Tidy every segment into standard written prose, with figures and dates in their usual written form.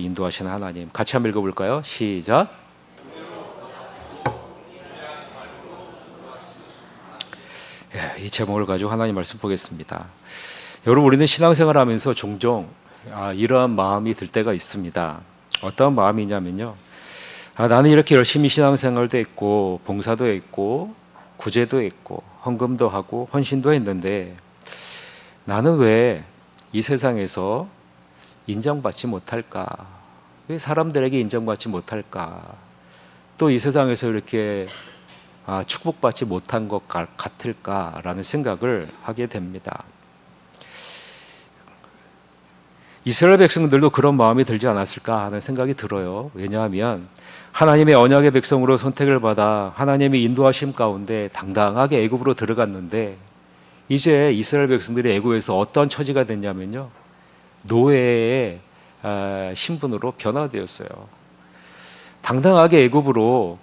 인도하시는 하나님, 같이 한번 읽어볼까요? 시작. 이 제목을 가지고 하나님 말씀 보겠습니다. 여러분, 우리는 신앙생활 하면서 종종 이러한 마음이 들 때가 있습니다. 어떤 마음이냐면요, 나는 이렇게 열심히 신앙생활도 했고 봉사도 했고 구제도 했고 헌금도 하고 헌신도 했는데 나는 왜 이 세상에서 인정받지 못할까? 왜 사람들에게 인정받지 못할까? 또 이 세상에서 이렇게 축복받지 못한 것 같을까라는 생각을 하게 됩니다. 이스라엘 백성들도 그런 마음이 들지 않았을까 하는 생각이 들어요. 왜냐하면 하나님의 언약의 백성으로 선택을 받아 하나님의 인도하심 가운데 당당하게 애굽으로 들어갔는데, 이제 이스라엘 백성들이 애굽에서 어떤 처지가 됐냐면요, 노예의 신분으로 변화되었어요. 당당하게 애굽으로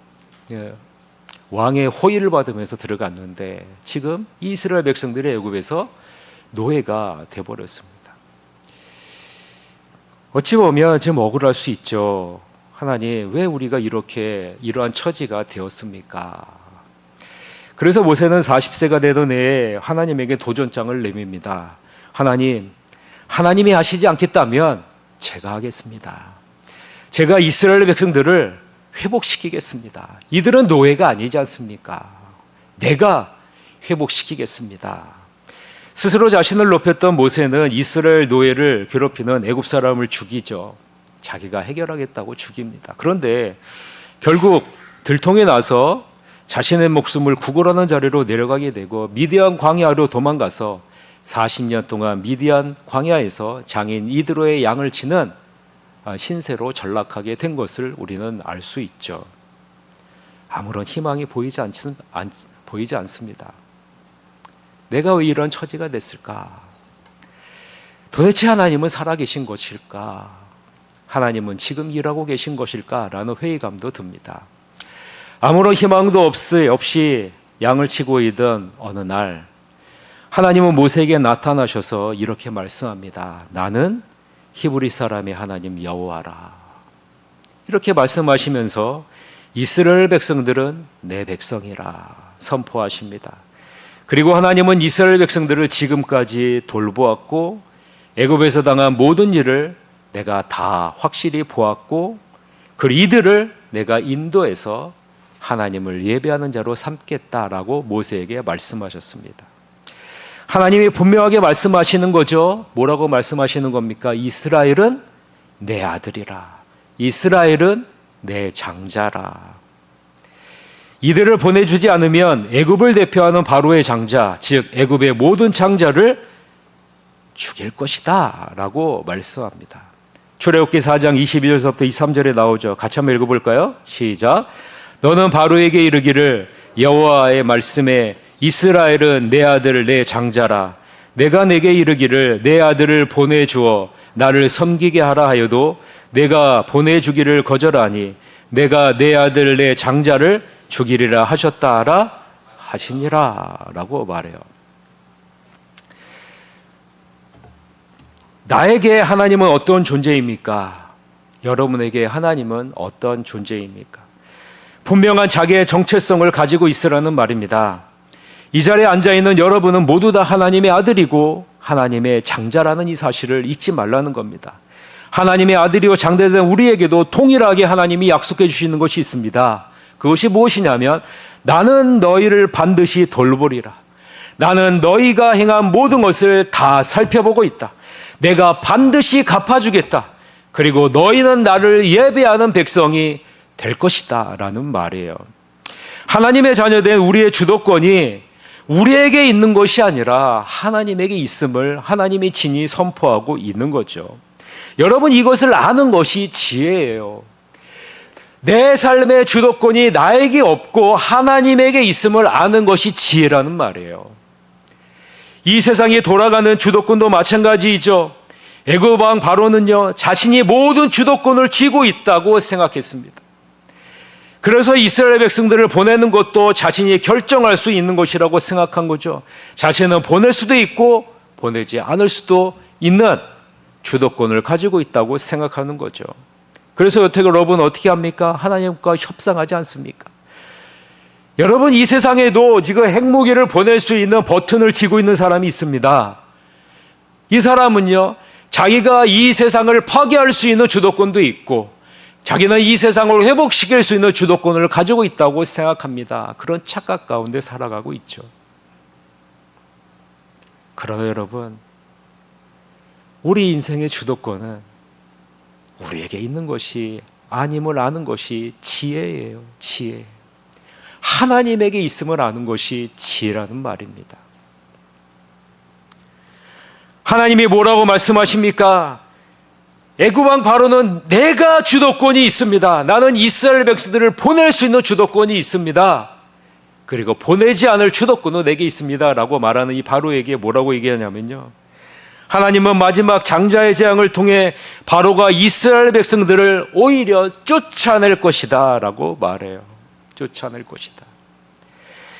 왕의 호의를 받으면서 들어갔는데 지금 이스라엘 백성들이 애굽에서 노예가 되어버렸습니다. 어찌 보면 지금 억울할 수 있죠. 하나님, 왜 우리가 이러한 처지가 되었습니까? 그래서 모세는 40세가 되던 해에 하나님에게 도전장을 내밉니다. 하나님이 하시지 않겠다면 제가 하겠습니다. 제가 이스라엘 백성들을 회복시키겠습니다. 이들은 노예가 아니지 않습니까? 내가 회복시키겠습니다. 스스로 자신을 높였던 모세는 이스라엘 노예를 괴롭히는 애굽 사람을 죽이죠. 자기가 해결하겠다고 죽입니다. 그런데 결국 들통이 나서 자신의 목숨을 구걸하는 자리로 내려가게 되고 미디안 광야로 도망가서 40년 동안 미디안 광야에서 장인 이드로의 양을 치는 신세로 전락하게 된 것을 우리는 알 수 있죠. 아무런 희망이 보이지 않습니다. 내가 왜 이런 처지가 됐을까? 도대체 하나님은 살아계신 것일까? 하나님은 지금 일하고 계신 것일까? 라는 회의감도 듭니다. 아무런 희망도 없이 양을 치고 있던 어느 날 하나님은 모세에게 나타나셔서 이렇게 말씀합니다. 나는 히브리 사람의 하나님 여호와라. 이렇게 말씀하시면서 이스라엘 백성들은 내 백성이라 선포하십니다. 그리고 하나님은 이스라엘 백성들을 지금까지 돌보았고 애굽에서 당한 모든 일을 내가 다 확실히 보았고, 그리고 이들을 내가 인도해서 하나님을 예배하는 자로 삼겠다라고 모세에게 말씀하셨습니다. 하나님이 분명하게 말씀하시는 거죠. 뭐라고 말씀하시는 겁니까? 이스라엘은 내 아들이라. 이스라엘은 내 장자라. 이들을 보내주지 않으면 애굽을 대표하는 바로의 장자, 즉 애굽의 모든 장자를 죽일 것이다 라고 말씀합니다. 출애굽기 4장 22절부터 23절에 나오죠. 같이 한번 읽어볼까요? 시작. 너는 바로에게 이르기를 여호와의 말씀에 이스라엘은 내 아들 내 장자라. 내가 내게 이르기를 내 아들을 보내주어 나를 섬기게 하라 하여도 내가 보내주기를 거절하니 내가 내 아들 내 장자를 죽이리라 하셨다 하시니라 라고 말해요. 나에게 하나님은 어떤 존재입니까? 여러분에게 하나님은 어떤 존재입니까? 분명한 자기의 정체성을 가지고 있으라는 말입니다. 이 자리에 앉아있는 여러분은 모두 다 하나님의 아들이고 하나님의 장자라는 이 사실을 잊지 말라는 겁니다. 하나님의 아들이고 장자된 우리에게도 동일하게 하나님이 약속해 주시는 것이 있습니다. 그것이 무엇이냐면 나는 너희를 반드시 돌보리라. 나는 너희가 행한 모든 것을 다 살펴보고 있다. 내가 반드시 갚아주겠다. 그리고 너희는 나를 예배하는 백성이 될 것이다 라는 말이에요. 하나님의 자녀된 우리의 주도권이 우리에게 있는 것이 아니라 하나님에게 있음을 하나님이 친히 선포하고 있는 거죠. 여러분, 이것을 아는 것이 지혜예요. 내 삶의 주도권이 나에게 없고 하나님에게 있음을 아는 것이 지혜라는 말이에요. 이 세상이 돌아가는 주도권도 마찬가지이죠. 애굽 왕 바로는요, 자신이 모든 주도권을 쥐고 있다고 생각했습니다. 그래서 이스라엘 백성들을 보내는 것도 자신이 결정할 수 있는 것이라고 생각한 거죠. 자신은 보낼 수도 있고 보내지 않을 수도 있는 주도권을 가지고 있다고 생각하는 거죠. 그래서 여러분 어떻게 합니까? 하나님과 협상하지 않습니까? 여러분, 이 세상에도 지금 핵무기를 보낼 수 있는 버튼을 쥐고 있는 사람이 있습니다. 이 사람은요, 자기가 이 세상을 파괴할 수 있는 주도권도 있고 자기는 이 세상을 회복시킬 수 있는 주도권을 가지고 있다고 생각합니다. 그런 착각 가운데 살아가고 있죠. 그러나 여러분, 우리 인생의 주도권은 우리에게 있는 것이 아님을 아는 것이 지혜예요. 지혜. 하나님에게 있음을 아는 것이 지혜라는 말입니다. 하나님이 뭐라고 말씀하십니까? 애굽 왕 바로는 내가 주도권이 있습니다. 나는 이스라엘 백성들을 보낼 수 있는 주도권이 있습니다. 그리고 보내지 않을 주도권도 내게 있습니다 라고 말하는 이 바로에게 뭐라고 얘기하냐면요, 하나님은 마지막 장자의 재앙을 통해 바로가 이스라엘 백성들을 오히려 쫓아낼 것이다 라고 말해요. 쫓아낼 것이다.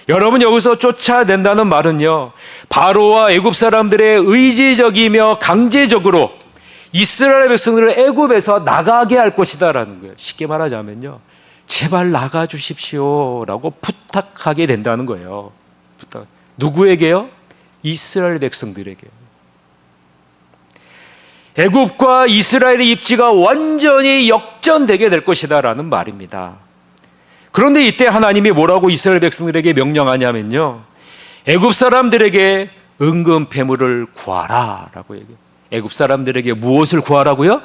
여러분, 여기서 쫓아낸다는 말은요, 바로와 애굽 사람들의 의지적이며 강제적으로 이스라엘 백성들을 애굽에서 나가게 할 것이다 라는 거예요. 쉽게 말하자면요, 제발 나가 주십시오 라고 부탁하게 된다는 거예요. 누구에게요? 이스라엘 백성들에게요. 애굽과 이스라엘의 입지가 완전히 역전되게 될 것이다 라는 말입니다. 그런데 이때 하나님이 뭐라고 이스라엘 백성들에게 명령하냐면요, 애굽 사람들에게 은금 패물을 구하라 라고 얘기해요. 애굽 사람들에게 무엇을 구하라고요?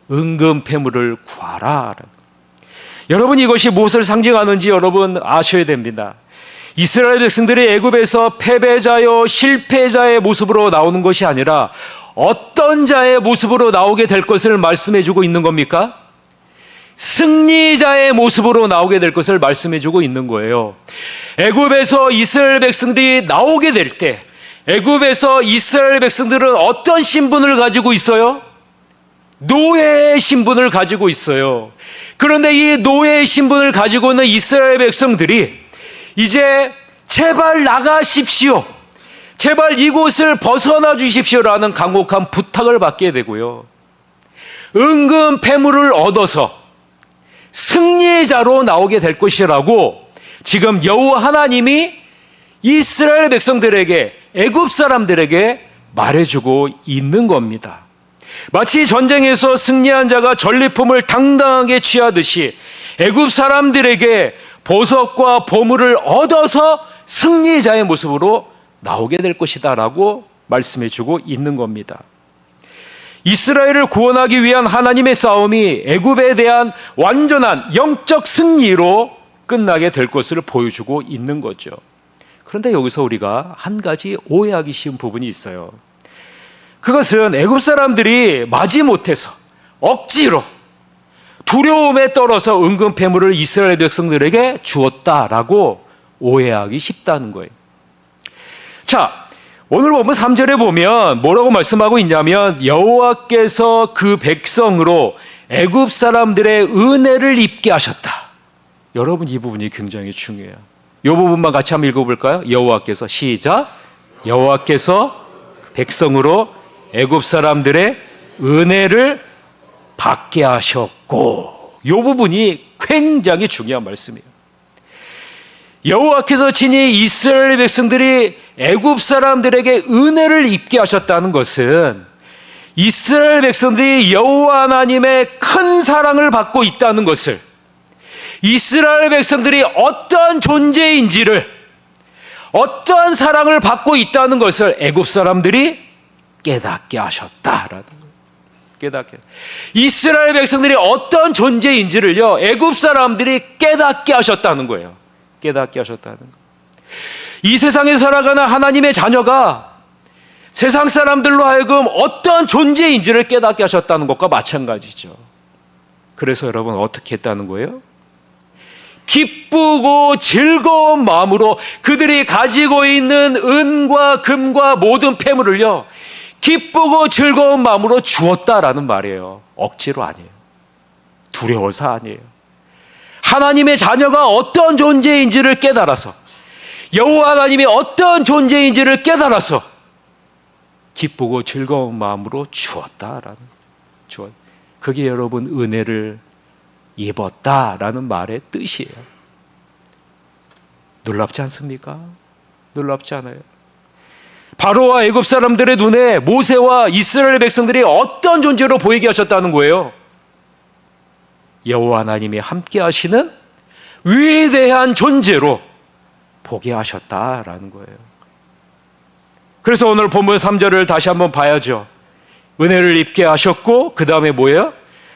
은금 패물을 구하라. 여러분, 이것이 무엇을 상징하는지 여러분 아셔야 됩니다. 이스라엘 백성들이 애굽에서 패배자요 실패자의 모습으로 나오는 것이 아니라 어떤 자의 모습으로 나오게 될 것을 말씀해 주고 있는 겁니까? 승리자의 모습으로 나오게 될 것을 말씀해 주고 있는 거예요. 애굽에서 이스라엘 백성들이 나오게 될 때, 애굽에서 이스라엘 백성들은 어떤 신분을 가지고 있어요? 노예의 신분을 가지고 있어요. 그런데 이 노예의 신분을 가지고 있는 이스라엘 백성들이 이제 제발 나가십시오, 제발 이곳을 벗어나 주십시오라는 간곡한 부탁을 받게 되고요, 은금 패물을 얻어서 승리자로 나오게 될 것이라고 지금 여호와 하나님이 이스라엘 백성들에게, 애굽 사람들에게 말해주고 있는 겁니다. 마치 전쟁에서 승리한 자가 전리품을 당당하게 취하듯이 애굽 사람들에게 보석과 보물을 얻어서 승리자의 모습으로 나오게 될 것이다 라고 말씀해주고 있는 겁니다. 이스라엘을 구원하기 위한 하나님의 싸움이 애굽에 대한 완전한 영적 승리로 끝나게 될 것을 보여주고 있는 거죠. 그런데 여기서 우리가 한 가지 오해하기 쉬운 부분이 있어요. 그것은 애굽 사람들이 마지못해서 억지로 두려움에 떨어서 은금 패물을 이스라엘 백성들에게 주었다라고 오해하기 쉽다는 거예요. 자, 오늘 보면 3절에 보면 뭐라고 말씀하고 있냐면, 여호와께서 그 백성으로 애굽 사람들의 은혜를 입게 하셨다. 여러분, 이 부분이 굉장히 중요해요. 이 부분만 같이 한번 읽어볼까요? 여호와께서, 시작. 여호와께서 백성으로 애굽 사람들의 은혜를 받게 하셨고, 이 부분이 굉장히 중요한 말씀이에요. 여호와께서 친히 이스라엘 백성들이 애굽 사람들에게 은혜를 입게 하셨다는 것은 이스라엘 백성들이 여호와 하나님의 큰 사랑을 받고 있다는 것을, 이스라엘 백성들이 어떠한 존재인지를, 어떠한 사랑을 받고 있다는 것을 애굽 사람들이 깨닫게 하셨다라는 거예요. 깨닫게. 이스라엘 백성들이 어떤 존재인지를요, 애굽 사람들이 깨닫게 하셨다는 거예요. 깨닫게 하셨다는 거예요. 이 세상에 살아가는 하나님의 자녀가 세상 사람들로 하여금 어떤 존재인지를 깨닫게 하셨다는 것과 마찬가지죠. 그래서 여러분 어떻게 했다는 거예요? 기쁘고 즐거운 마음으로 그들이 가지고 있는 은과 금과 모든 패물을요, 기쁘고 즐거운 마음으로 주었다라는 말이에요. 억지로 아니에요. 두려워서 아니에요. 하나님의 자녀가 어떤 존재인지를 깨달아서, 여호와 하나님이 어떤 존재인지를 깨달아서 기쁘고 즐거운 마음으로 그게 여러분 은혜를 입었다라는 말의 뜻이에요. 놀랍지 않습니까? 놀랍지 않아요? 바로와 애굽 사람들의 눈에 모세와 이스라엘 백성들이 어떤 존재로 보이게 하셨다는 거예요? 여호와 하나님이 함께 하시는 위대한 존재로 보게 하셨다라는 거예요. 그래서 오늘 본문 3절을 다시 한번 봐야죠. 은혜를 입게 하셨고 그 다음에 뭐예요?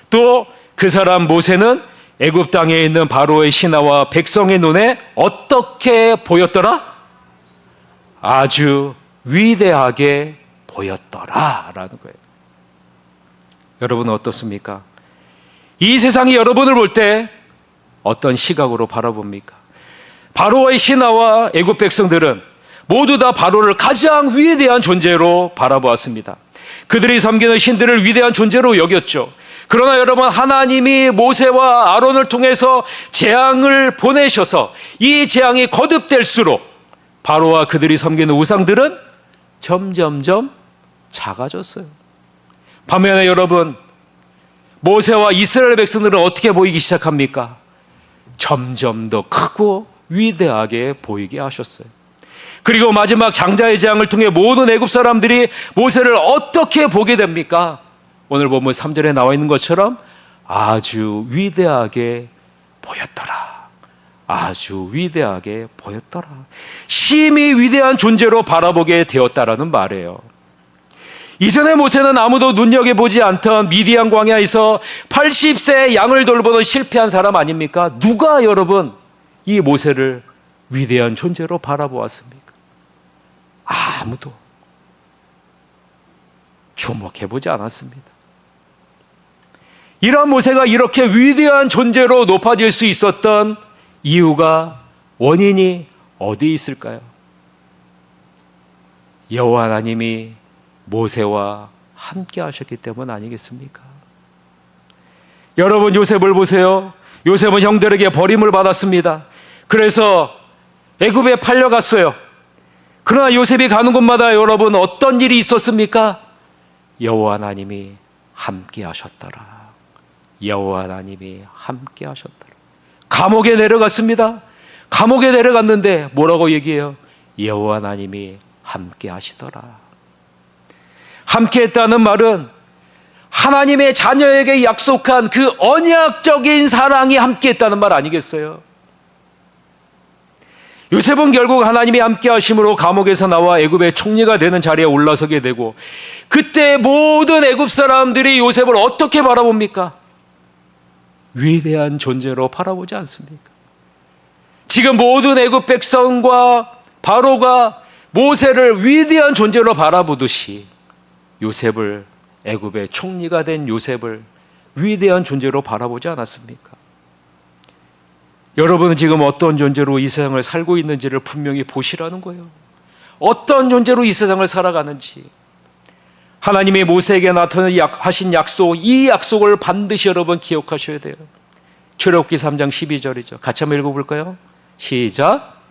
또 그 사람 모세는 애굽 땅에 있는 바로의 신하와 백성의 눈에 어떻게 보였더라? 아주 위대하게 보였더라라는 거예요. 여러분은 어떻습니까? 이 세상이 여러분을 볼 때 어떤 시각으로 바라봅니까? 바로의 신하와 애굽 백성들은 모두 다 바로를 가장 위대한 존재로 바라보았습니다. 그들이 섬기는 신들을 위대한 존재로 여겼죠. 그러나 여러분, 하나님이 모세와 아론을 통해서 재앙을 보내셔서 이 재앙이 거듭될수록 바로와 그들이 섬기는 우상들은 점점점 작아졌어요. 반면에 여러분, 모세와 이스라엘 백성들은 어떻게 보이기 시작합니까? 점점 더 크고 위대하게 보이게 하셨어요. 그리고 마지막 장자의 재앙을 통해 모든 애굽 사람들이 모세를 어떻게 보게 됩니까? 오늘 보면 3절에 나와 있는 것처럼 아주 위대하게 보였더라. 아주 위대하게 보였더라. 심히 위대한 존재로 바라보게 되었다라는 말이에요. 이전에 모세는 아무도 눈여겨보지 않던 미디안 광야에서 80세의 양을 돌보는 실패한 사람 아닙니까? 누가 여러분 이 모세를 위대한 존재로 바라보았습니까? 아무도 주목해보지 않았습니다. 이러한 모세가 이렇게 위대한 존재로 높아질 수 있었던 이유가, 원인이 어디에 있을까요? 여호와 하나님이 모세와 함께 하셨기 때문 아니겠습니까? 여러분, 요셉을 보세요. 요셉은 형들에게 버림을 받았습니다. 그래서 애굽에 팔려갔어요. 그러나 요셉이 가는 곳마다 여러분 어떤 일이 있었습니까? 여호와 하나님이 함께 하셨더라. 여호와 하나님이 함께 하셨더라. 감옥에 내려갔습니다. 감옥에 내려갔는데 뭐라고 얘기해요? 여호와 하나님이 함께 하시더라. 함께 했다는 말은 하나님의 자녀에게 약속한 그 언약적인 사랑이 함께 했다는 말 아니겠어요? 요셉은 결국 하나님이 함께 하심으로 감옥에서 나와 애굽의 총리가 되는 자리에 올라서게 되고, 그때 모든 애굽 사람들이 요셉을 어떻게 바라봅니까? 위대한 존재로 바라보지 않습니까? 지금 모든 애굽 백성과 바로가 모세를 위대한 존재로 바라보듯이 요셉을, 애굽의 총리가 된 요셉을 위대한 존재로 바라보지 않았습니까? 여러분은 지금 어떤 존재로 이 세상을 살고 있는지를 분명히 보시라는 거예요. 어떤 존재로 이 세상을 살아가는지. 하나님이 모세에게 나타나신 약속, 이 약속을 반드시 여러분 기억하셔야 돼요. 출애굽기 3장 12절이죠. 같이 한번 읽어볼까요? 시작.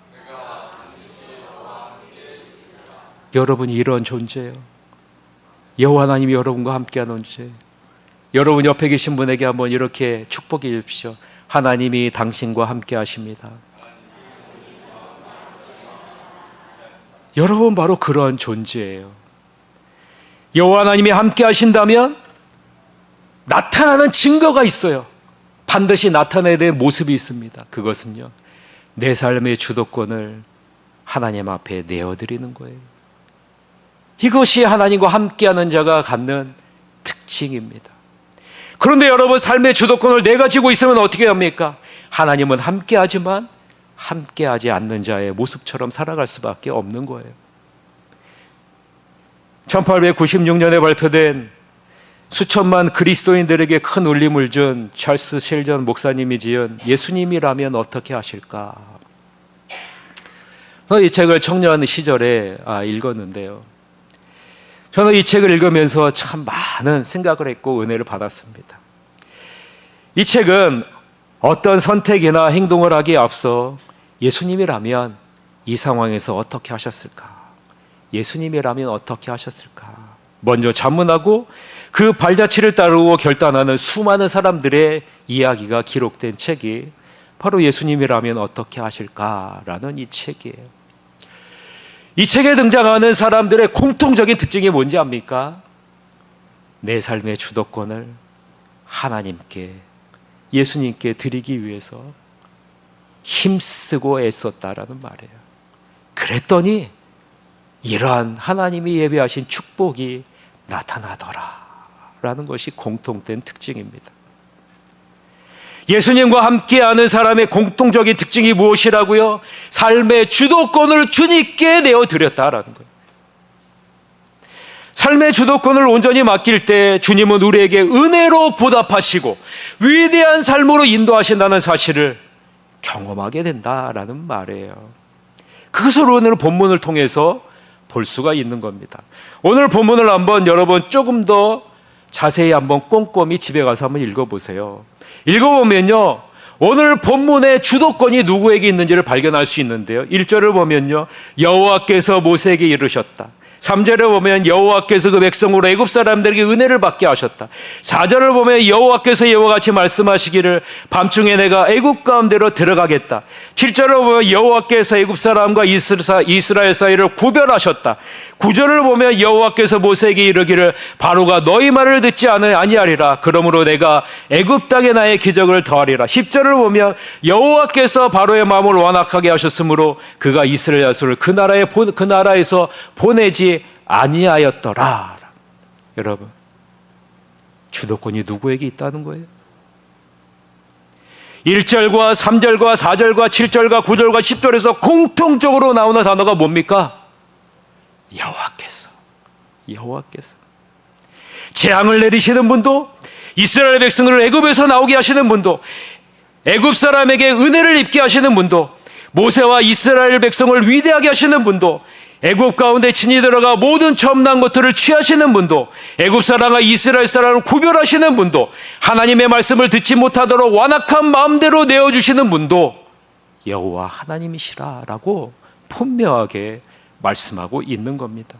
여러분이 이런 존재예요. 여호와 하나님이 여러분과 함께하는 존재. 여러분 옆에 계신 분에게 한번 이렇게 축복해 주십시오. 하나님이 당신과 함께 하십니다. 여러분 바로 그러한 존재예요. 여호와 하나님이 함께 하신다면 나타나는 증거가 있어요. 반드시 나타내야 될 모습이 있습니다. 그것은요, 내 삶의 주도권을 하나님 앞에 내어드리는 거예요. 이것이 하나님과 함께하는 자가 갖는 특징입니다. 그런데 여러분, 삶의 주도권을 내가 쥐고 있으면 어떻게 합니까? 하나님은 함께하지만 함께하지 않는 자의 모습처럼 살아갈 수밖에 없는 거예요. 1896년에 발표된 수천만 그리스도인들에게 큰 울림을 준 찰스 쉘전 목사님이 지은 예수님이라면 어떻게 하실까? 저는 이 책을 청년 시절에 읽었는데요. 저는 이 책을 읽으면서 참 많은 생각을 했고 은혜를 받았습니다. 이 책은 어떤 선택이나 행동을 하기에 앞서 예수님이라면 이 상황에서 어떻게 하셨을까? 예수님이라면 어떻게 하셨을까? 먼저 자문하고 그 발자취를 따르고 결단하는 수많은 사람들의 이야기가 기록된 책이 바로 예수님이라면 어떻게 하실까라는 이 책이에요. 이 책에 등장하는 사람들의 공통적인 특징이 뭔지 압니까? 내 삶의 주도권을 하나님께, 예수님께 드리기 위해서 힘쓰고 애썼다라는 말이에요. 그랬더니 이러한 하나님이 예비하신 축복이 나타나더라라는 것이 공통된 특징입니다. 예수님과 함께하는 사람의 공통적인 특징이 무엇이라고요? 삶의 주도권을 주님께 내어드렸다라는 거예요. 삶의 주도권을 온전히 맡길 때 주님은 우리에게 은혜로 보답하시고 위대한 삶으로 인도하신다는 사실을 경험하게 된다라는 말이에요. 그것을 오늘 본문을 통해서 볼 수가 있는 겁니다. 오늘 본문을 한번 여러분 조금 더 자세히 한번 꼼꼼히 집에 가서 한번 읽어보세요. 읽어보면요, 오늘 본문의 주도권이 누구에게 있는지를 발견할 수 있는데요. 1절을 보면요, 여호와께서 모세에게 이르셨다. 3절을 보면 여호와께서 그 백성으로 애굽 사람들에게 은혜를 받게 하셨다. 4절을 보면 여호와께서 이와 같이 말씀하시기를 밤중에 내가 애굽 가운데로 들어가겠다. 7절을 보면 여호와께서 애굽 사람과 이스라엘 사이를 구별하셨다. 9절을 보면 여호와께서 모세에게 이르기를 바로가 너희 말을 듣지 아니하리라. 그러므로 내가 애굽 땅에 나의 기적을 더하리라. 10절을 보면 여호와께서 바로의 마음을 완악하게 하셨으므로 그가 이스라엘 자손을 그 나라에서 보내지 아니하였더라. 여러분, 주도권이 누구에게 있다는 거예요? 1절과 3절과 4절과 7절과 9절과 10절에서 공통적으로 나오는 단어가 뭡니까? 여호와께서 재앙을 내리시는 분도, 이스라엘 백성을 애굽에서 나오게 하시는 분도, 애굽 사람에게 은혜를 입게 하시는 분도, 모세와 이스라엘 백성을 위대하게 하시는 분도, 애굽 가운데 친히 들어가 모든 처음 난 것들을 취하시는 분도, 애굽 사람과 이스라엘 사람을 구별하시는 분도, 하나님의 말씀을 듣지 못하도록 완악한 마음대로 내어주시는 분도 여호와 하나님이시라라고 분명하게 말씀하고 있는 겁니다.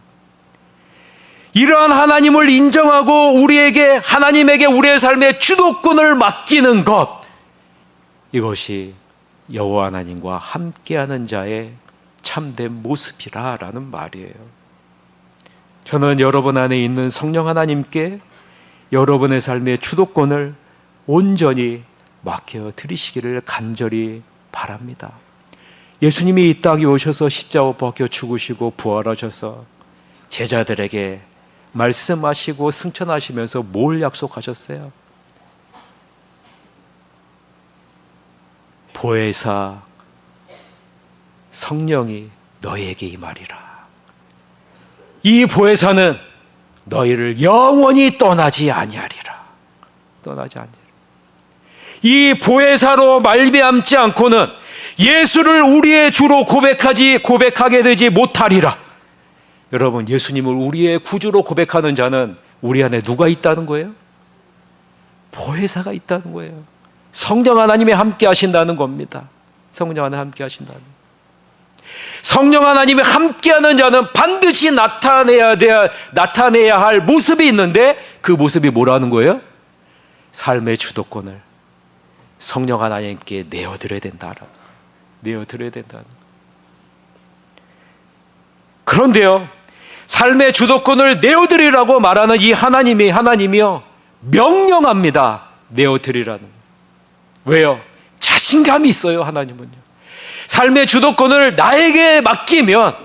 이러한 하나님을 인정하고 하나님에게 우리의 삶의 주도권을 맡기는 것, 이것이 여호와 하나님과 함께하는 자의 참된 모습이라는 말이에요. 저는 여러분 안에 있는 성령 하나님께 여러분의 삶의 주도권을 온전히 맡겨 드리시기를 간절히 바랍니다. 예수님이 이 땅에 오셔서 십자가 벗겨 죽으시고 부활하셔서 제자들에게 말씀하시고 승천하시면서 뭘 약속하셨어요? 보혜사 성령이 너희에게 임하리라. 이 보혜사는 너희를 영원히 떠나지 아니하리라. 이 보혜사로 말미암지 않고는 예수를 우리의 주로 고백하게 되지 못하리라. 여러분, 예수님을 우리의 구주로 고백하는 자는 우리 안에 누가 있다는 거예요? 보혜사가 있다는 거예요. 성령 하나님이 함께 하신다는 겁니다. 성령 하나님 함께 하신다는. 성령 하나님이 함께하는 자는 반드시 나타내야 할 모습이 있는데, 그 모습이 뭐라는 거예요? 삶의 주도권을 성령 하나님께 내어드려야 된다는. 그런데요, 삶의 주도권을 내어드리라고 말하는 이 하나님이요, 명령합니다. 내어드리라는. 왜요? 자신감이 있어요. 하나님은요, 삶의 주도권을 나에게 맡기면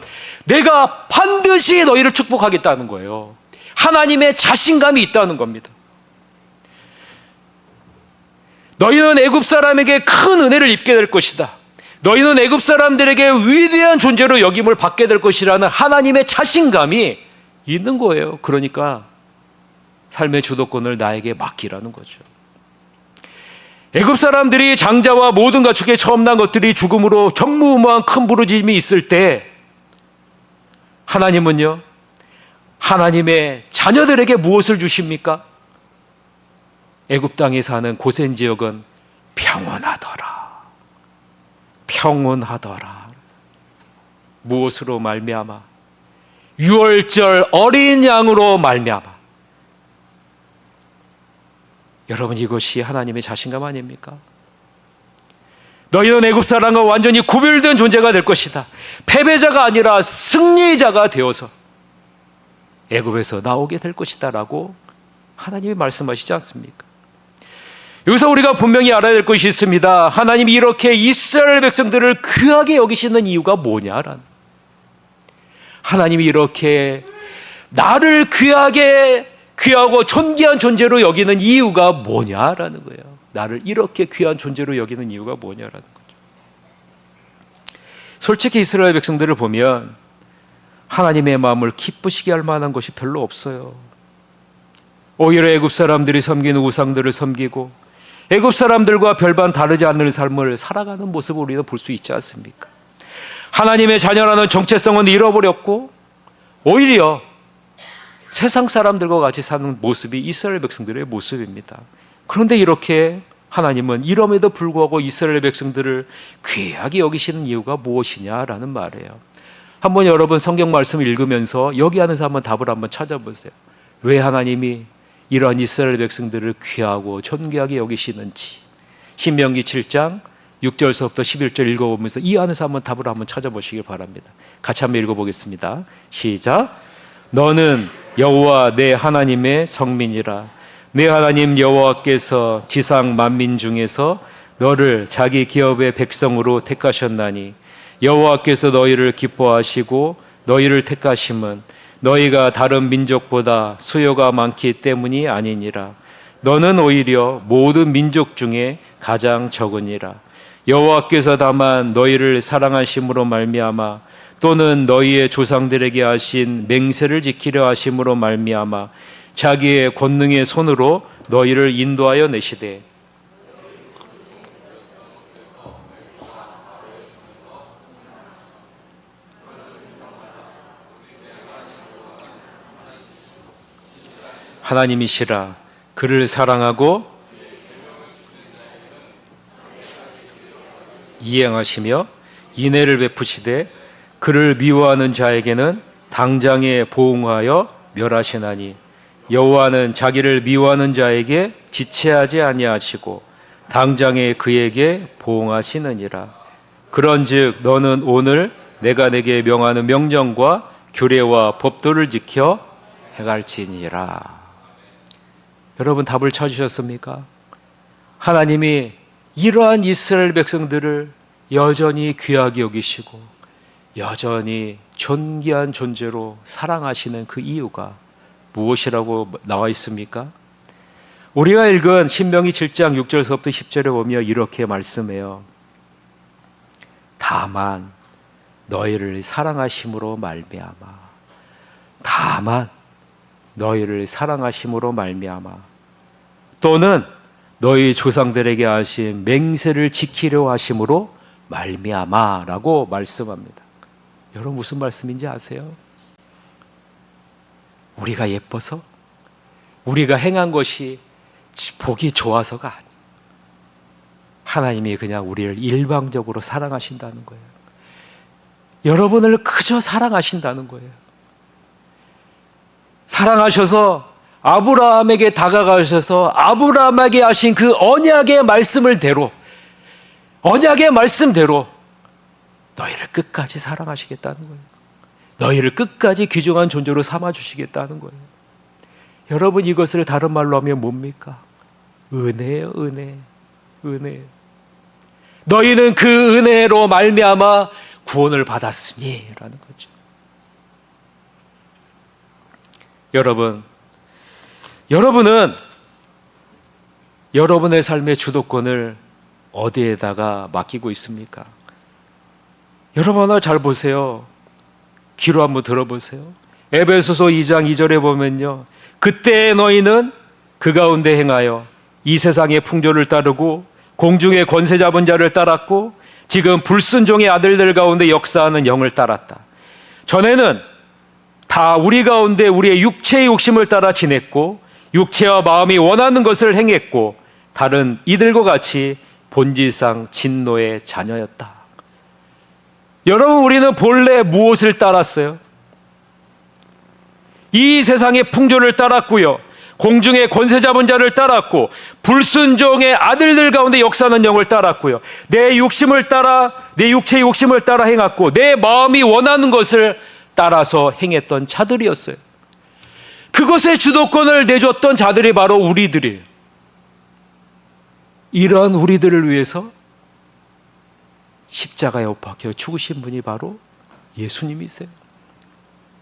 내가 반드시 너희를 축복하겠다는 거예요. 하나님의 자신감이 있다는 겁니다. 너희는 애굽 사람에게 큰 은혜를 입게 될 것이다. 너희는 애굽 사람들에게 위대한 존재로 여김을 받게 될 것이라는 하나님의 자신감이 있는 거예요. 그러니까 삶의 주도권을 나에게 맡기라는 거죠. 애굽 사람들이 장자와 모든 가축의 처음 난 것들이 죽음으로 전무후무한 큰 부르짖음이 있을 때, 하나님은요, 하나님의 자녀들에게 무엇을 주십니까? 애굽 땅에 사는 고센 지역은 평온하더라. 무엇으로 말미암아? 유월절 어린 양으로 말미암아. 여러분, 이것이 하나님의 자신감 아닙니까? 너희는 애굽 사람과 완전히 구별된 존재가 될 것이다. 패배자가 아니라 승리자가 되어서 애굽에서 나오게 될 것이다 라고 하나님이 말씀하시지 않습니까? 여기서 우리가 분명히 알아야 될 것이 있습니다. 하나님이 이렇게 이스라엘 백성들을 귀하게 여기시는 이유가 뭐냐라는, 하나님이 이렇게 나를 귀하고 존귀한 존재로 여기는 이유가 뭐냐라는 거예요. 나를 이렇게 귀한 존재로 여기는 이유가 뭐냐라는 거죠. 솔직히 이스라엘 백성들을 보면 하나님의 마음을 기쁘시게 할 만한 것이 별로 없어요. 오히려 애굽 사람들이 섬기는 우상들을 섬기고 애굽 사람들과 별반 다르지 않는 삶을 살아가는 모습을 우리는 볼 수 있지 않습니까? 하나님의 자녀라는 정체성은 잃어버렸고 오히려 세상 사람들과 같이 사는 모습이 이스라엘 백성들의 모습입니다. 그런데 이렇게 하나님은 이럼에도 불구하고 이스라엘 백성들을 귀하게 여기시는 이유가 무엇이냐라는 말이에요. 한번 여러분 성경 말씀을 읽으면서 여기 안에서 한번 답을 한번 찾아보세요. 왜 하나님이 이러한 이스라엘 백성들을 귀하고 존귀하게 여기시는지 신명기 7장 6절서부터 11절 읽어보면서 이 안에서 한번 답을 한번 찾아보시길 바랍니다. 같이 한번 읽어보겠습니다. 시작. 너는 여호와 내 하나님의 성민이라. 내 하나님 여호와께서 지상 만민 중에서 너를 자기 기업의 백성으로 택하셨나니 여호와께서 너희를 기뻐하시고 너희를 택하심은 너희가 다른 민족보다 수요가 많기 때문이 아니니라. 너는 오히려 모든 민족 중에 가장 적으니라. 여호와께서 다만 너희를 사랑하심으로 말미암아 또는 너희의 조상들에게 하신 맹세를 지키려 하심으로 말미암아 자기의 권능의 손으로 너희를 인도하여 내시되 하나님이시라. 그를 사랑하고 이행하시며 인애를 베푸시되 그를 미워하는 자에게는 당장에 보응하여 멸하시나니 여호와는 자기를 미워하는 자에게 지체하지 아니하시고 당장에 그에게 보응하시느니라. 그런즉 너는 오늘 내가 내게 명하는 명령과 규례와 법도를 지켜 행할지니라. 여러분, 답을 찾으셨습니까? 하나님이 이러한 이스라엘 백성들을 여전히 귀하게 여기시고 여전히 존귀한 존재로 사랑하시는 그 이유가 무엇이라고 나와 있습니까? 우리가 읽은 신명기 7장 6절서부터 10절에 보면 이렇게 말씀해요. 다만 너희를 사랑하심으로 말미암아, 다만 너희를 사랑하심으로 말미암아, 또는 너희 조상들에게 하신 맹세를 지키려 하심으로 말미암아라고 말씀합니다. 여러분, 무슨 말씀인지 아세요? 우리가 예뻐서, 우리가 행한 것이 보기 좋아서가 아니에요. 하나님이 그냥 우리를 일방적으로 사랑하신다는 거예요. 여러분을 그저 사랑하신다는 거예요. 사랑하셔서 아브라함에게 다가가셔서 아브라함에게 하신 그 언약의 말씀대로 너희를 끝까지 사랑하시겠다는 거예요. 너희를 끝까지 귀중한 존재로 삼아주시겠다는 거예요. 여러분, 이것을 다른 말로 하면 뭡니까? 은혜예요. 은혜. 너희는 그 은혜로 말미암아 구원을 받았으니 라는 거죠. 여러분은 여러분의 삶의 주도권을 어디에다가 맡기고 있습니까? 여러분, 하나 잘 보세요. 귀로 한번 들어보세요. 에베소서 2장 2절에 보면요, 그때 너희는 그 가운데 행하여 이 세상의 풍조를 따르고 공중의 권세 잡은 자를 따랐고 지금 불순종의 아들들 가운데 역사하는 영을 따랐다. 전에는 다 우리 가운데 우리의 육체의 욕심을 따라 지냈고 육체와 마음이 원하는 것을 행했고 다른 이들과 같이 본질상 진노의 자녀였다. 여러분, 우리는 본래 무엇을 따랐어요? 이 세상의 풍조를 따랐고요, 공중의 권세 잡은 자를 따랐고, 불순종의 아들들 가운데 역사하는 영을 따랐고요, 내 육심을 따라, 내 육체의 욕심을 따라 행했고, 내 마음이 원하는 것을 따라서 행했던 자들이었어요. 그것의 주도권을 내줬던 자들이 바로 우리들이에요. 이러한 우리들을 위해서 십자가에 못 박혀 죽으신 분이 바로 예수님이세요.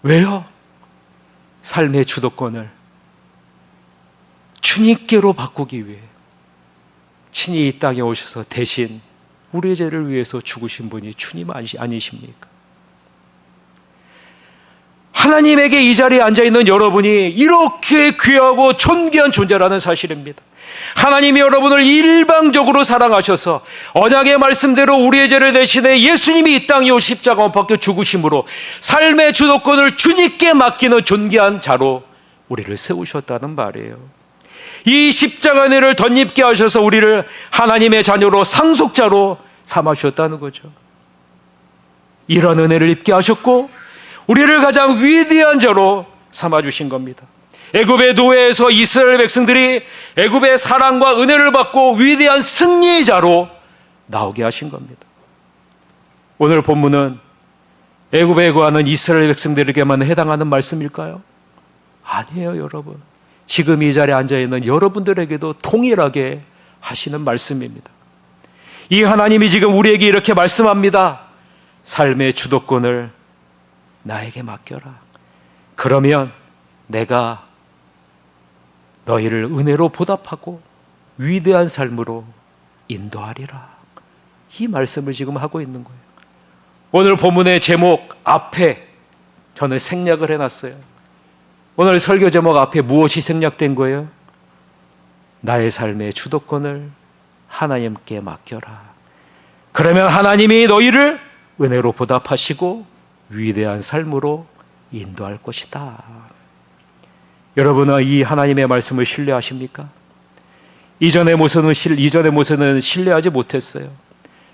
왜요? 삶의 주도권을 주님께로 바꾸기 위해 친히 이 땅에 오셔서 대신 우리의 죄를 위해서 죽으신 분이 주님 아니십니까? 하나님에게 이 자리에 앉아있는 여러분이 이렇게 귀하고 존귀한 존재라는 사실입니다. 하나님이 여러분을 일방적으로 사랑하셔서 언약의 말씀대로 우리의 죄를 대신해 예수님이 이 땅에 오시 십자가 못 박혀 죽으심으로 삶의 주도권을 주님께 맡기는 존귀한 자로 우리를 세우셨다는 말이에요. 이 십자가 은혜를 덧입게 하셔서 우리를 하나님의 자녀로 상속자로 삼아주셨다는 거죠. 이런 은혜를 입게 하셨고 우리를 가장 위대한 자로 삼아주신 겁니다. 애굽의 노예에서 이스라엘 백성들이 애굽의 사랑과 은혜를 받고 위대한 승리자로 나오게 하신 겁니다. 오늘 본문은 애굽에 거하는 이스라엘 백성들에게만 해당하는 말씀일까요? 아니에요, 여러분. 지금 이 자리에 앉아있는 여러분들에게도 동일하게 하시는 말씀입니다. 이 하나님이 지금 우리에게 이렇게 말씀합니다. 삶의 주도권을 나에게 맡겨라. 그러면 내가 너희를 은혜로 보답하고 위대한 삶으로 인도하리라. 이 말씀을 지금 하고 있는 거예요. 오늘 본문의 제목 앞에 저는 생략을 해놨어요. 오늘 설교 제목 앞에 무엇이 생략된 거예요? 나의 삶의 주도권을 하나님께 맡겨라. 그러면 하나님이 너희를 은혜로 보답하시고 위대한 삶으로 인도할 것이다. 여러분은 이 하나님의 말씀을 신뢰하십니까? 이전의 모세는 신뢰하지 못했어요.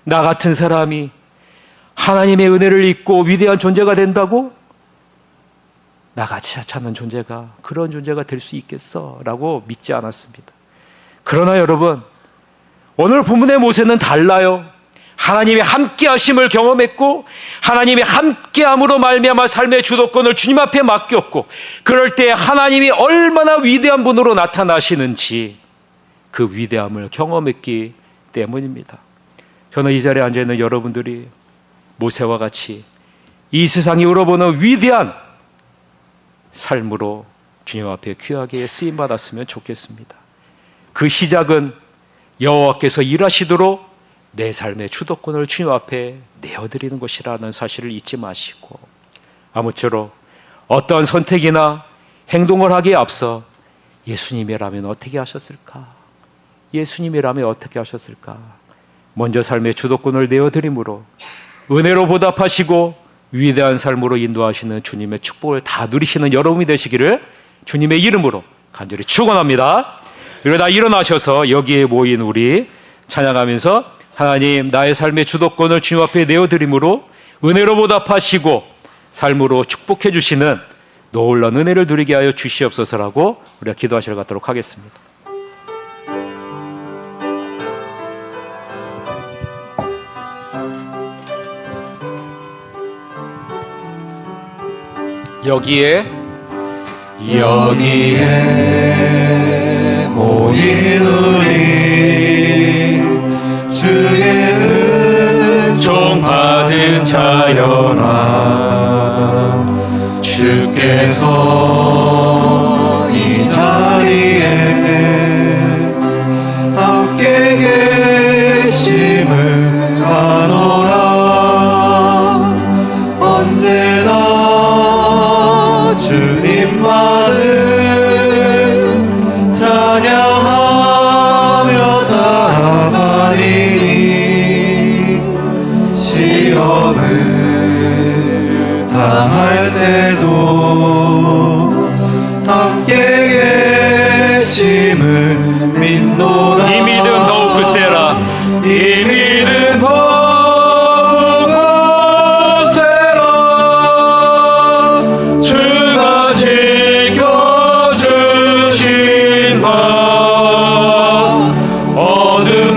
나 같은 사람이 하나님의 은혜를 입고 위대한 존재가 된다고? 나같이 찾는 존재가 그런 존재가 될 수 있겠어? 라고 믿지 않았습니다. 그러나 여러분, 오늘 본문의 모세는 달라요. 하나님의 함께하심을 경험했고 하나님의 함께함으로 말미암아 삶의 주도권을 주님 앞에 맡겼고, 그럴 때 하나님이 얼마나 위대한 분으로 나타나시는지 그 위대함을 경험했기 때문입니다. 저는 이 자리에 앉아있는 여러분들이 모세와 같이 이 세상이 우러보는 위대한 삶으로 주님 앞에 귀하게 쓰임받았으면 좋겠습니다. 그 시작은 여호와께서 일하시도록 내 삶의 주도권을 주님 앞에 내어드리는 것이라는 사실을 잊지 마시고, 아무쪼록 어떠한 선택이나 행동을 하기에 앞서 예수님이라면 어떻게 하셨을까? 예수님이라면 어떻게 하셨을까? 먼저 삶의 주도권을 내어드림으로 은혜로 보답하시고 위대한 삶으로 인도하시는 주님의 축복을 다 누리시는 여러분이 되시기를 주님의 이름으로 간절히 축원합니다. 그러다 일어나셔서 여기에 모인 우리 찬양하면서 하나님, 나의 삶의 주도권을 주님 앞에 내어드림으로 은혜로 보답하시고 삶으로 축복해 주시는 놀라운 은혜를 누리게 하여 주시옵소서라고 우리가 기도하시러 가도록 하겠습니다. 여기에 모인 우리 주의 은총 받은 자여라. 주께서 이 자리에 함께 계심을 아노라. 언제나 주님만을 찬양하며 따라가리니 시험을 당할 때도 함께 계심을 믿노라. 이 믿음 더욱 굳세라. 이 믿음 더욱 굳세라. 주가 지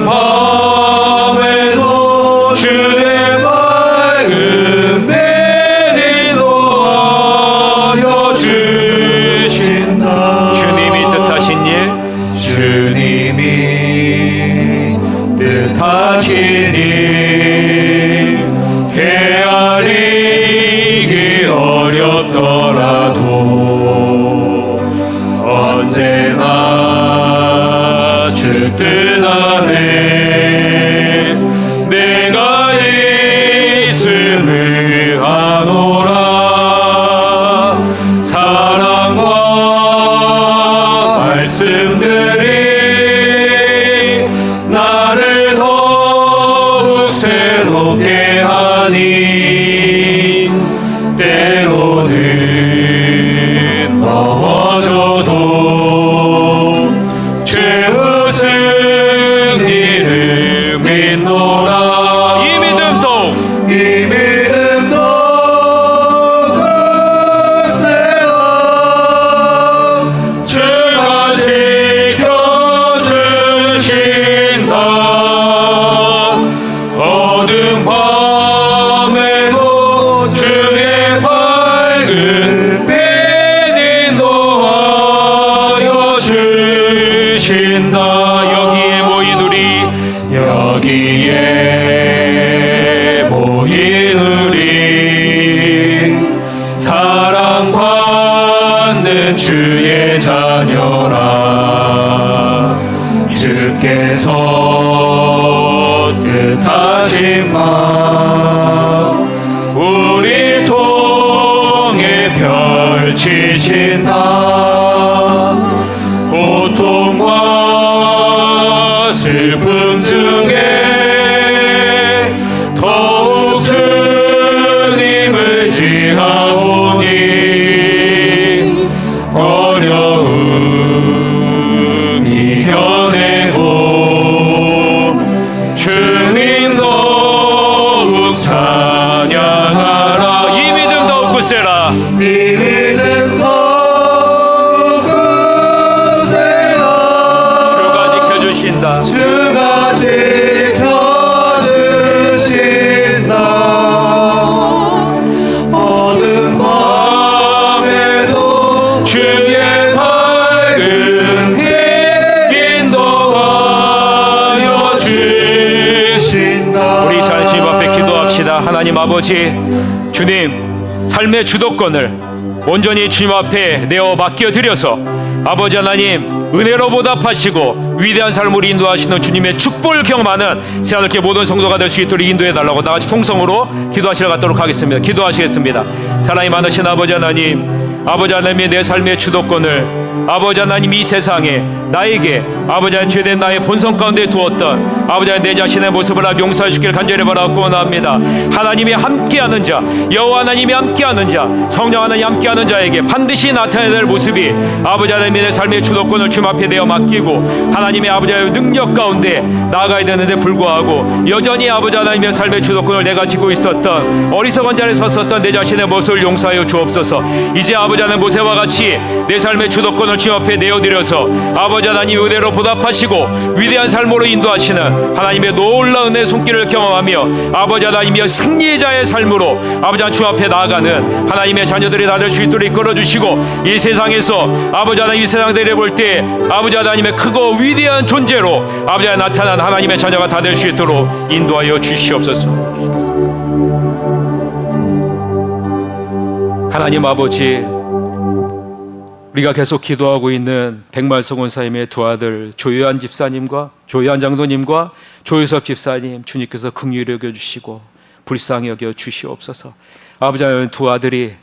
어두운 밤에도 주의 밝은 빛이 도하여 주신다. 주님이 뜻하신 일, 주님이 뜻하신 일 헤아리기 어렵더라도 언제나 주 뜻 안에 내가 있음을 아노라. 사랑과 말씀들이 나를 더욱 새롭게 하니 때로는 넘어져도 최후 승리를 믿노라. 이 믿음 더욱 이 믿음 더욱 굳세어 주가 지켜주신다. 어두운 밤에도 주의 밝은 빛 인도하여 주신다. 여기에 모인 우리 여기에 모인 우리 사랑받는 주의 자녀라. 주께서 뜻하신 마음 우리 통해 펼치신다. 고통과 슬픔 중에 더욱 주님을 지하오니 어려움 이겨내고 주님 더욱 찬양하라. 이 믿음 더욱 굳세라. 이 믿음 더욱 굳세라. 주가 지켜주신다. 주가 지켜주신다. 어두운 밤에도 주의 밝은 빛 인도하여 주신다. 우리 이 시간 주님 앞에 기도합시다. 하나님 아버지, 주님 삶의 주도권을 온전히 주님 앞에 내어 맡겨드려서 아버지 하나님 은혜로 보답하시고 위대한 삶으로 인도하시는 주님의 축복을 경험하는 새하늘교회 모든 성도가 될 수 있도록 인도해달라고 다같이 통성으로 기도하시러 갔도록 하겠습니다. 기도하시겠습니다. 사랑이 많으신 아버지 하나님, 아버지 하나님의 내 삶의 주도권을 아버지 하나님 이 세상에 나에게 아버지 하나님 죄된 나의 본성 가운데 두었던 아버지 하나님 내 자신의 모습을 용서해 주길 간절히 바라고 원합니다. 하나님이 함께하는 자, 여호와 하나님이 함께하는 자, 성령 하나님이 함께하는 자에게 반드시 나타나야 될 모습이 아버지 하나님의 내 삶의 주도권을 주님 앞에 내어 맡기고 하나님의 아버지 하나님의 능력 가운데 나아가야 되는데 불구하고 여전히 아버지 하나님의 삶의 주도권을 내가 지고 있었던 어리석은 자리에 섰었던 내 자신의 모습을 용서하여 주옵소서. 이제 아버지 하나님 모세와 같이 내 삶의 주도권을 주님 앞에 내어드려서 아버지 하나님 은혜로 보답하시고 위대한 삶으로 인도하시는 하나님의 놀라운 은혜의 손길을 경험하며 아버지 하나님의 승리자의 삶으로 아버지 하나님 주 앞에 나아가는 하나님의 자녀들이 다 될 수 있도록 이끌어주시고 이 세상에서 아버지 하나님 이 세상 내려볼 때 아버지 하나님의 크고 위대한 존재로 아버지 하나님 나타난 하나님의 자녀가 다 될 수 있도록 인도하여 주시옵소서. 하나님 아버지, 우리가 계속 기도하고 있는 백말성 원사님의 두 아들 조요한 집사님과 조요한 장로님과 조유섭 집사님 주님께서 긍휼히 여겨주시고 불쌍히 여겨 주시옵소서. 아버지 하나님 두 아들이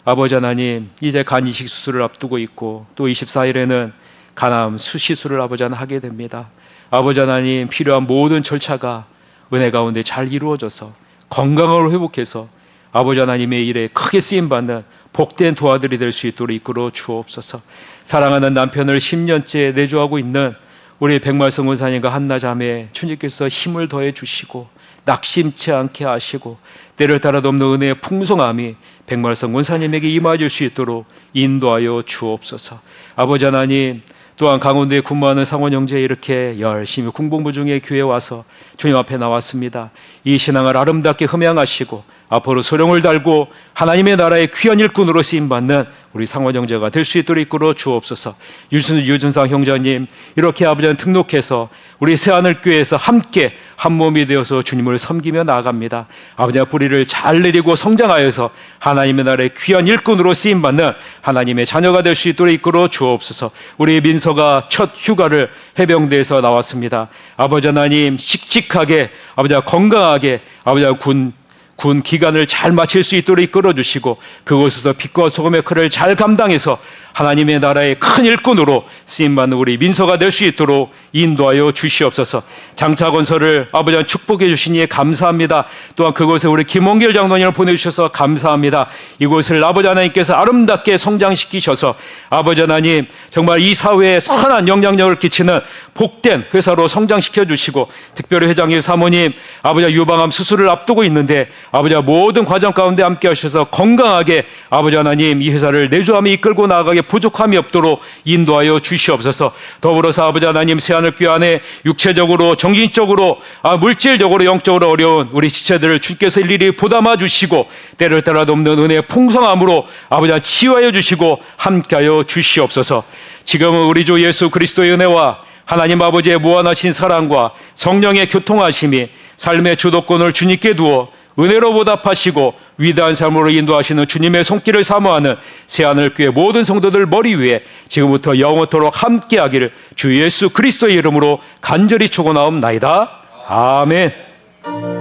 아버지 하나님 이제 간 이식 수술을 앞두고 있고 또 24일에는 간암 수시술을 아버지 하나님 하게 됩니다. 아버지 하나님 필요한 모든 절차가 은혜 가운데 잘 이루어져서 건강을 회복해서 아버지 하나님의 일에 크게 쓰임받는 복된 두 아들이 될 수 있도록 이끌어 주옵소서. 사랑하는 남편을 10년째 내조하고 있는 우리 백말성 원사님과 한나 자매 주님께서 힘을 더해 주시고 낙심치 않게 하시고 때를 따라 돕는 은혜의 풍성함이 백말성 원사님에게 임하실 수 있도록 인도하여 주옵소서. 아버지 하나님 또한 강원도에 근무하는 상원 형제 이렇게 열심히 군복무 중에 교회에 와서 주님 앞에 나왔습니다. 이 신앙을 아름답게 흠양하시고 앞으로 소령을 달고 하나님의 나라의 귀한 일꾼으로 쓰임받는 우리 상원 형제가 될 수 있도록 이끌어 주옵소서. 유준상 형제님 이렇게 아버지는 등록해서 우리 새하늘교회에서 함께 한 몸이 되어서 주님을 섬기며 나아갑니다. 아버지의 뿌리를 잘 내리고 성장하여서 하나님의 나라의 귀한 일꾼으로 쓰임받는 하나님의 자녀가 될 수 있도록 이끌어 주옵소서. 우리 민서가 첫 휴가를 해병대에서 나왔습니다. 아버지 하나님 씩씩하게 아버지 건강하게 아버지 군 기간을 잘 마칠 수 있도록 이끌어 주시고 그곳에서 빛과 소금의 역할을 잘 감당해서 하나님의 나라의 큰 일꾼으로 쓰임받는 우리 민서가 될 수 있도록 인도하여 주시옵소서. 장차건설을 아버지와 축복해 주시니 감사합니다. 또한 그곳에 우리 김원길 장로님을 보내주셔서 감사합니다. 이곳을 아버지 하나님께서 아름답게 성장시키셔서 아버지 하나님 정말 이 사회에 선한 영향력을 끼치는 복된 회사로 성장시켜 주시고 특별히 회장님 사모님 아버지와 유방암 수술을 앞두고 있는데 아버지와 모든 과정 가운데 함께 하셔서 건강하게 아버지 하나님 이 회사를 내주함에 이끌고 나아가게 부족함이 없도록 인도하여 주시옵소서. 더불어서 아버지 하나님 새하늘교회 안에 육체적으로 정신적으로 물질적으로 영적으로 어려운 우리 지체들을 주께서 일일이 보담아 주시고 때를 따라 돕는 은혜의 풍성함으로 아버지 하나님 치유하여 주시고 함께하여 주시옵소서. 지금은 우리 주 예수 그리스도의 은혜와 하나님 아버지의 무한하신 사랑과 성령의 교통하심이 삶의 주도권을 주님께 두어 은혜로 보답하시고 위대한 삶으로 인도하시는 주님의 손길을 사모하는 새하늘교회 모든 성도들 머리 위에 지금부터 영원토록 함께하기를 주 예수 그리스도의 이름으로 간절히 축원하옵나이다. 아멘.